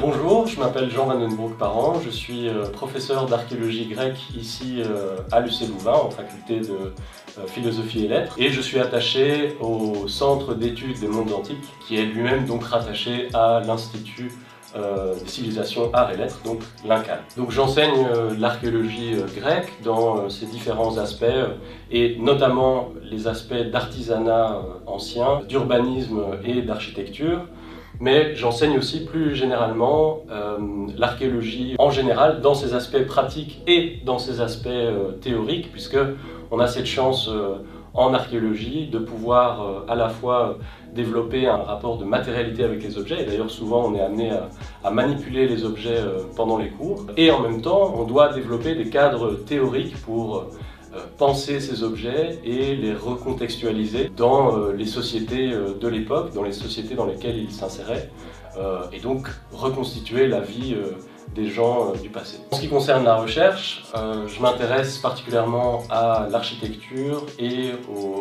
Bonjour, je m'appelle Jean Van Den Broek-Parent, je suis professeur d'archéologie grecque ici à l'UC Louvain, en faculté de philosophie et lettres, et je suis attaché au Centre d'études des mondes antiques, qui est lui-même donc rattaché à l'Institut des civilisations, arts et lettres, donc l'INCAL. Donc j'enseigne l'archéologie grecque dans ses différents aspects, et notamment les aspects d'artisanat ancien, d'urbanisme et d'architecture. Mais j'enseigne aussi plus généralement l'archéologie en général dans ses aspects pratiques et dans ses aspects théoriques, puisque on a cette chance en archéologie de pouvoir à la fois développer un rapport de matérialité avec les objets, et d'ailleurs souvent on est amené à manipuler les objets pendant les cours, et en même temps on doit développer des cadres théoriques pour penser ces objets et les recontextualiser dans les sociétés de l'époque, dans les sociétés dans lesquelles ils s'inséraient, et donc reconstituer la vie des gens du passé. En ce qui concerne la recherche, je m'intéresse particulièrement à l'architecture et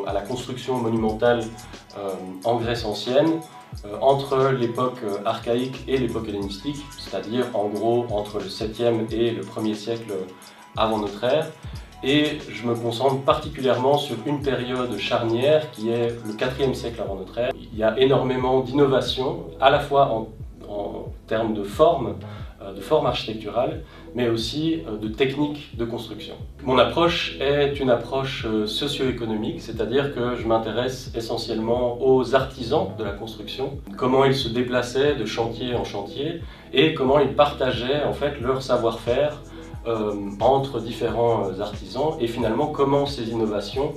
à la construction monumentale en Grèce ancienne, entre l'époque archaïque et l'époque hellénistique, c'est-à-dire en gros entre le 7e et le 1er siècle avant notre ère. Et je me concentre particulièrement sur une période charnière qui est le 4e siècle avant notre ère. Il y a énormément d'innovations, à la fois en termes de forme architecturale, mais aussi de techniques de construction. Mon approche est une approche socio-économique, c'est-à-dire que je m'intéresse essentiellement aux artisans de la construction, comment ils se déplaçaient de chantier en chantier et comment ils partageaient en fait leur savoir-faire entre différents artisans, et finalement comment ces innovations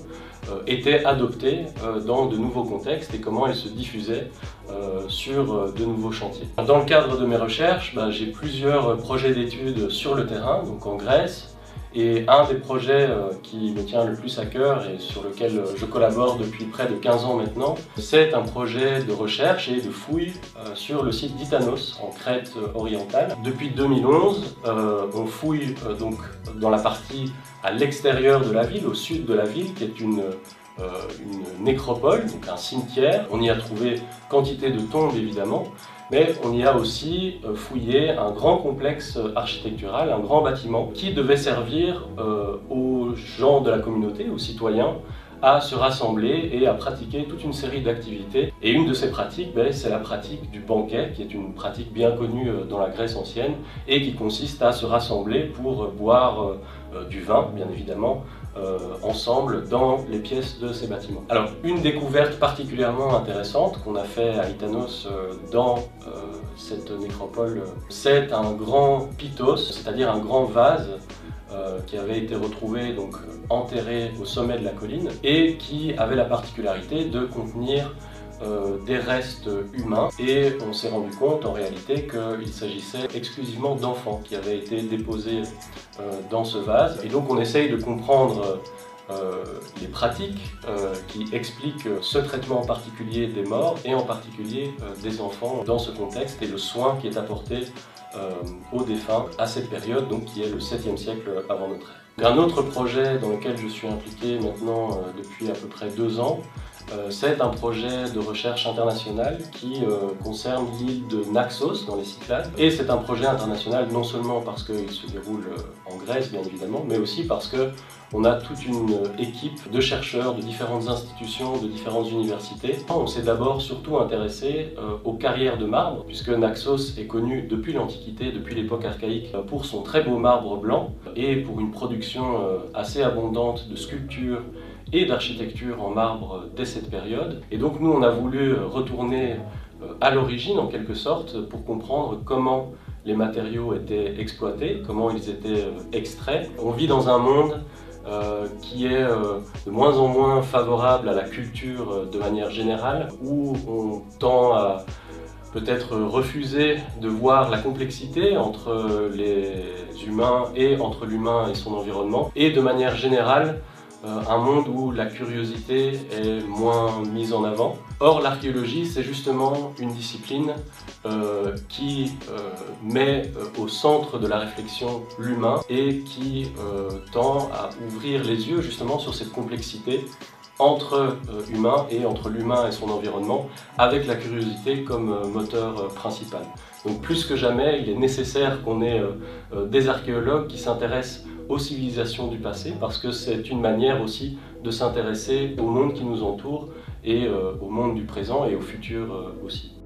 étaient adoptées dans de nouveaux contextes et comment elles se diffusaient sur de nouveaux chantiers. Dans le cadre de mes recherches, j'ai plusieurs projets d'études sur le terrain, donc en Grèce, et un des projets qui me tient le plus à cœur et sur lequel je collabore depuis près de 15 ans maintenant, c'est un projet de recherche et de fouille sur le site d'Itanos en Crète orientale. Depuis 2011, on fouille donc dans la partie à l'extérieur de la ville, au sud de la ville, qui est une nécropole, donc un cimetière. On y a trouvé quantité de tombes évidemment, mais on y a aussi fouillé un grand complexe architectural, un grand bâtiment qui devait servir aux gens de la communauté, aux citoyens, à se rassembler et à pratiquer toute une série d'activités. Et une de ces pratiques, c'est la pratique du banquet, qui est une pratique bien connue dans la Grèce ancienne et qui consiste à se rassembler pour boire du vin, bien évidemment, ensemble dans les pièces de ces bâtiments. Alors, une découverte particulièrement intéressante qu'on a fait à Itanos dans cette nécropole, c'est un grand pitos, c'est-à-dire un grand vase qui avait été retrouvé donc enterré au sommet de la colline et qui avait la particularité de contenir des restes humains, et on s'est rendu compte en réalité qu'il s'agissait exclusivement d'enfants qui avaient été déposés dans ce vase, et donc on essaye de comprendre les pratiques qui expliquent ce traitement particulier des morts et en particulier des enfants dans ce contexte, et le soin qui est apporté aux défunts à cette période, donc qui est le 7e siècle avant notre ère. Un autre projet dans lequel je suis impliqué maintenant depuis à peu près 2 ans, c'est un projet de recherche international qui concerne l'île de Naxos dans les Cyclades. Et c'est un projet international non seulement parce qu'il se déroule en Grèce bien évidemment, mais aussi parce qu'on a toute une équipe de chercheurs de différentes institutions, de différentes universités. On s'est d'abord surtout intéressé aux carrières de marbre, puisque Naxos est connu depuis l'Antiquité, depuis l'époque archaïque, pour son très beau marbre blanc et pour une production assez abondante de sculptures et d'architecture en marbre dès cette période. Et donc nous on a voulu retourner à l'origine en quelque sorte pour comprendre comment les matériaux étaient exploités, comment ils étaient extraits. On vit dans un monde qui est de moins en moins favorable à la culture de manière générale, où on tend à peut-être refuser de voir la complexité entre les humains et entre l'humain et son environnement, et de manière générale un monde où la curiosité est moins mise en avant. Or, l'archéologie, c'est justement une discipline qui met au centre de la réflexion l'humain et qui tend à ouvrir les yeux justement sur cette complexité entre humains et entre l'humain et son environnement, avec la curiosité comme moteur principal. Donc plus que jamais, il est nécessaire qu'on ait des archéologues qui s'intéressent aux civilisations du passé, parce que c'est une manière aussi de s'intéresser au monde qui nous entoure et au monde du présent et au futur aussi.